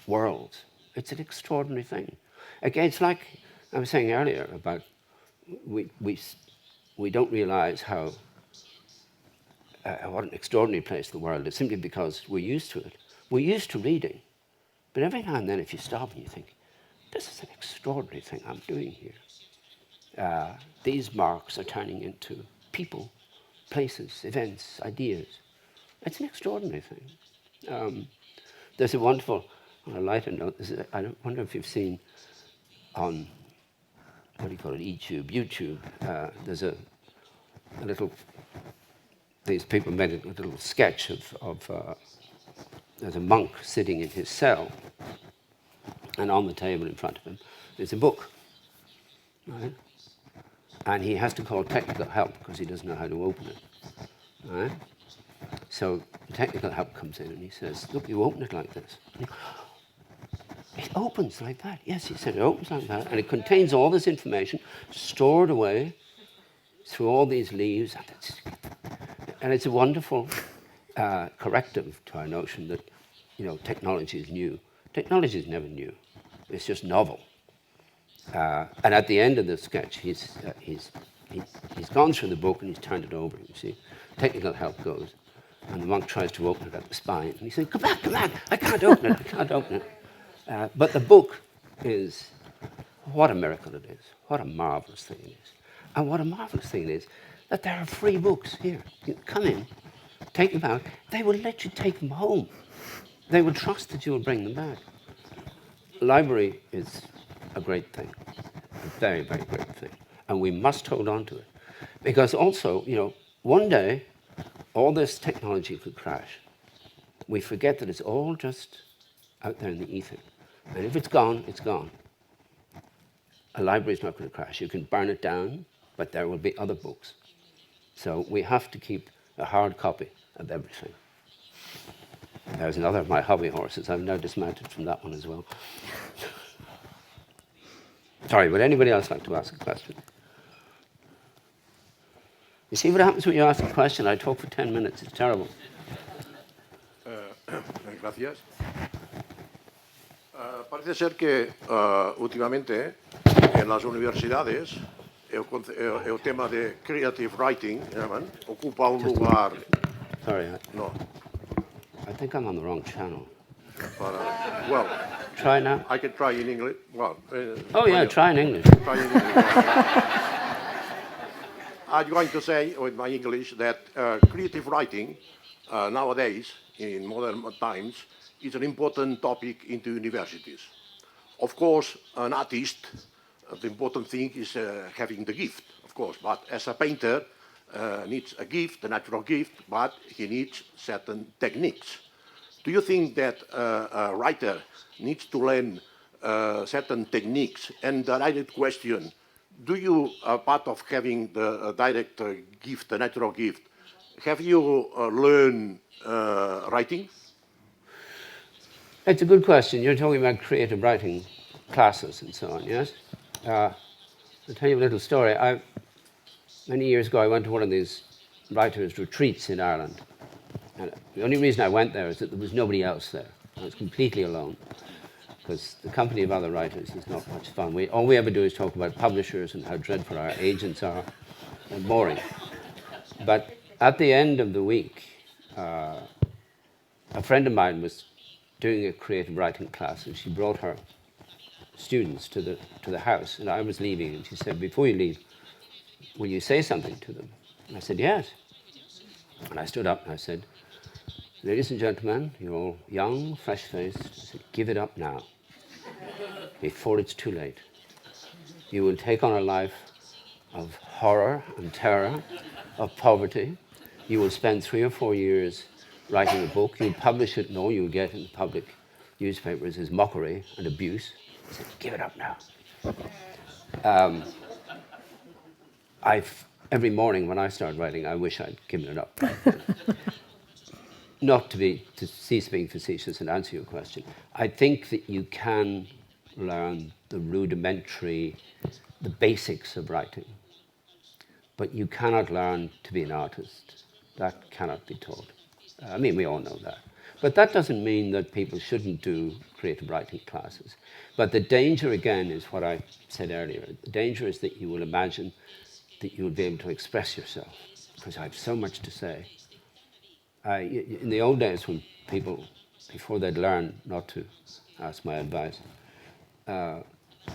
worlds. It's an extraordinary thing. Again, it's like I was saying earlier about we don't realize how what an extraordinary place the world is, simply because we're used to it. We're used to reading. But every now and then, if you stop and you think, this is an extraordinary thing I'm doing here. These marks are turning into people, places, events, ideas. It's an extraordinary thing. There's a wonderful, on a lighter note, I wonder if you've seen on, what do you call it, YouTube, there's a little, these people made a little sketch of there's a monk sitting in his cell, and on the table in front of him is a book, right? And he has to call technical help because he doesn't know how to open it, right? So technical help comes in and he says, look, you open it like this. It opens like that. Yes, he said, it opens like that, and it contains all this information stored away through all these leaves, and it's a wonderful corrective to our notion that, technology is new. Technology is never new. It's just novel. And at the end of the sketch, he's gone through the book and he's turned it over. You see, technical help goes, and the monk tries to open it at the spine, and he says, come back, I can't open it, I can't open it. But the book is what a miracle it is. What a marvelous thing it is. And what a marvelous thing it is that there are free books here. You come in, take them out. They will let you take them home. They will trust that you will bring them back. Library is a great thing, a very, very great thing. And we must hold on to it. Because also, you know, one day, all this technology could crash. We forget that it's all just out there in the ether. And if it's gone, it's gone. A library is not going to crash. You can burn it down, but there will be other books. So we have to keep a hard copy of everything. There's another of my hobby horses. I've now dismounted from that one as well. Sorry, would anybody else like to ask a question? You see what happens when you ask a question? I talk for 10 minutes. It's terrible. Gracias. Parece ser que últimamente en las universidades el tema de creative writing ocupa un lugar. Sorry, No. I think I'm on the wrong channel. Well, Try now. I can try in English. Well, Oh yeah, try in English. try in English. I'm going to say with my English that creative writing nowadays, in modern times, is an important topic into universities. Of course, an artist, the important thing is having the gift, of course, but as a painter, needs a gift, a natural gift, but he needs certain techniques. Do you think that a writer needs to learn certain techniques? And the direct question, do you, part of having the direct gift, the natural gift, have you learned writing? It's a good question. You're talking about creative writing classes and so on, yes? I'll tell you a little story. Many years ago, I went to one of these writers' retreats in Ireland. And the only reason I went there is that there was nobody else there. I was completely alone, because the company of other writers is not much fun. All we ever do is talk about publishers and how dreadful our agents are. They're boring. But at the end of the week, a friend of mine was doing a creative writing class, and she brought her students to the house, and I was leaving, and she said, "Before you leave, will you say something to them?" And I said, "Yes." And I stood up and I said, "Ladies and gentlemen, you're all young, fresh-faced. I said, give it up now, before it's too late. You will take on a life of horror and terror, of poverty. You will spend 3 or 4 years writing a book. You'll publish it, and all you'll get in the public newspapers is mockery and abuse. I said, give it up now." Every morning when I start writing, I wish I'd given it up. Not to cease being facetious and answer your question. I think that you can learn the rudimentary, the basics of writing, but you cannot learn to be an artist. That cannot be taught. I mean, we all know that. But that doesn't mean that people shouldn't do creative writing classes. But the danger, again, is what I said earlier. The danger is that you will imagine that you will be able to express yourself, because I have so much to say. In the old days, when people, before they'd learn not to ask my advice, I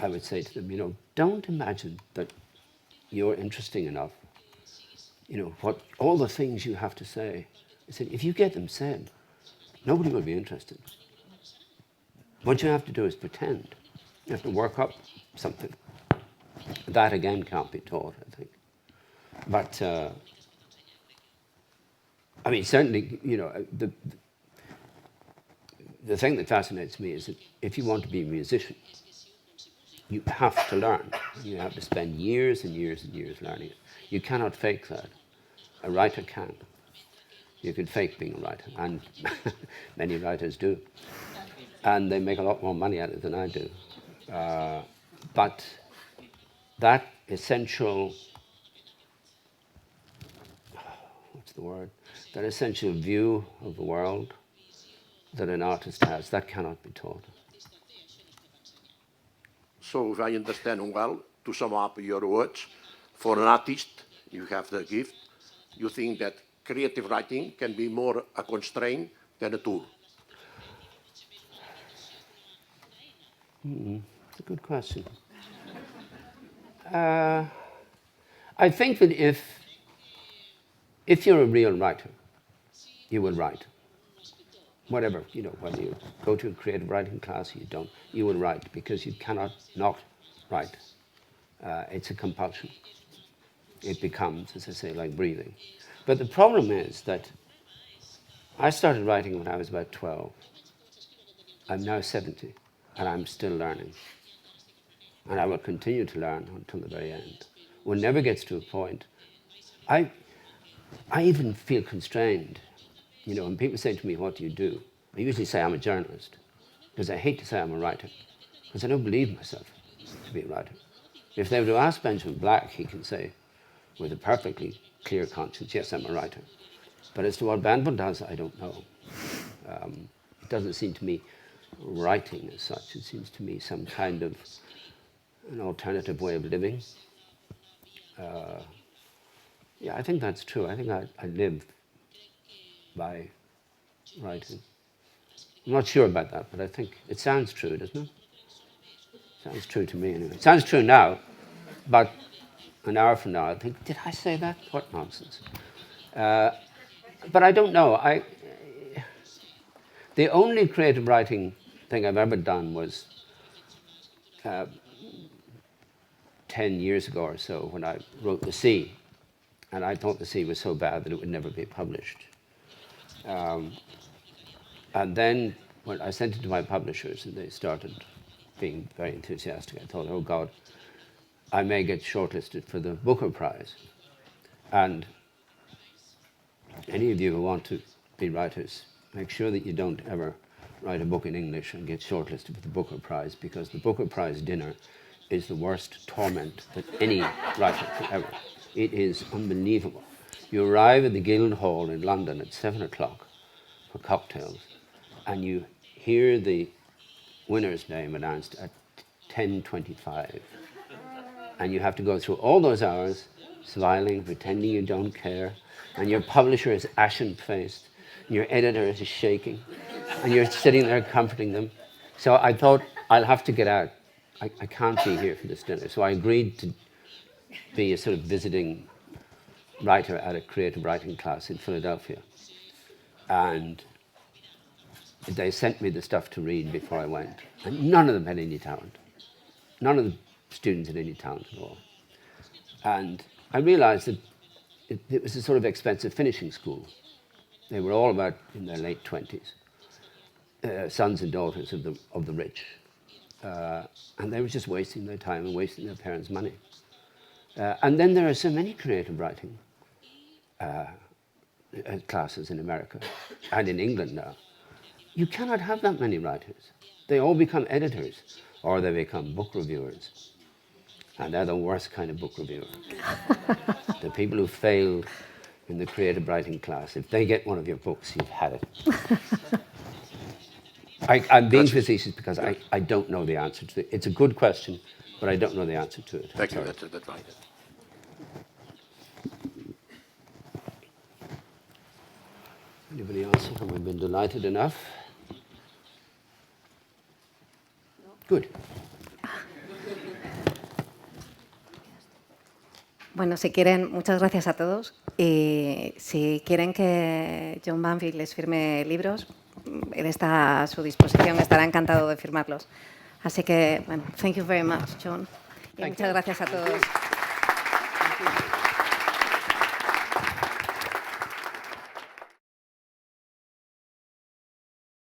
would say to them, don't imagine that you're interesting enough, what all the things you have to say. I said, if you get them said, nobody will be interested. What you have to do is pretend. You have to work up something. That, again, can't be taught, I think. But, certainly, the thing that fascinates me is that if you want to be a musician, you have to learn. You have to spend years and years and years learning it. You cannot fake that. A writer can. You can fake being a writer, and many writers do. And they make a lot more money at it than I do. But that essential, that essential view of the world that an artist has, that cannot be taught. So if I understand well, to sum up your words, for an artist, you have the gift. You think that creative writing can be more a constraint than a tool? It's a good question. I think that if you're a real writer, you will write. Whatever, whether you go to a creative writing class or you don't, you will write because you cannot not write. It's a compulsion. It becomes, as I say, like breathing. But the problem is that I started writing when I was about 12. I'm now 70, and I'm still learning. And I will continue to learn until the very end. One never gets to a point. I even feel constrained. When people say to me, what do you do? I usually say I'm a journalist, because I hate to say I'm a writer, because I don't believe myself to be a writer. If they were to ask Benjamin Black, he can say, with a perfectly clear conscience, yes, I'm a writer. But as to what Banville does, I don't know. It doesn't seem to me writing as such. It seems to me some kind of an alternative way of living. Yeah, I think that's true. I think I live by writing. I'm not sure about that, but I think it sounds true, doesn't it? Sounds true to me anyway. It sounds true now, but an hour from now I think, did I say that? What nonsense. But I don't know. The only creative writing thing I've ever done was 10 years ago or so when I wrote The Sea. And I thought The Sea was so bad that it would never be published. And then when I sent it to my publishers and they started being very enthusiastic, I thought, oh God, I may get shortlisted for the Booker Prize. And any of you who want to be writers, make sure that you don't ever write a book in English and get shortlisted for the Booker Prize, because the Booker Prize dinner is the worst torment that any writer could ever. It is unbelievable. You arrive at the Guildhall in London at 7 o'clock for cocktails, and you hear the winner's name announced at 10:25. And you have to go through all those hours smiling, pretending you don't care, and your publisher is ashen-faced, and your editor is shaking, and you're sitting there comforting them. So I thought, I'll have to get out. I can't be here for this dinner. So I agreed to be a sort of visiting writer at a creative writing class in Philadelphia. And they sent me the stuff to read before I went. And none of them had any talent. None of the students had any talent at all. And I realized that it was a sort of expensive finishing school. They were all about in their late 20s, sons and daughters of the rich. And they were just wasting their time and wasting their parents' money. And then there are so many creative writing classes in America and in England now. You cannot have that many writers. They all become editors, or they become book reviewers. And they're the worst kind of book reviewer. The people who failed in the creative writing class, if they get one of your books, you've had it. I'm being facetious because I don't know the answer to it. It's a good question, but I don't know the answer to it. Thank you, that's right. Anybody else? Have we been delighted enough? Good. Bueno, si quieren, muchas gracias a todos. Y si quieren que John Banville les firme libros, él está a su disposición, estará encantado de firmarlos. Así que, bueno, thank you very much, John. Y muchas gracias a todos.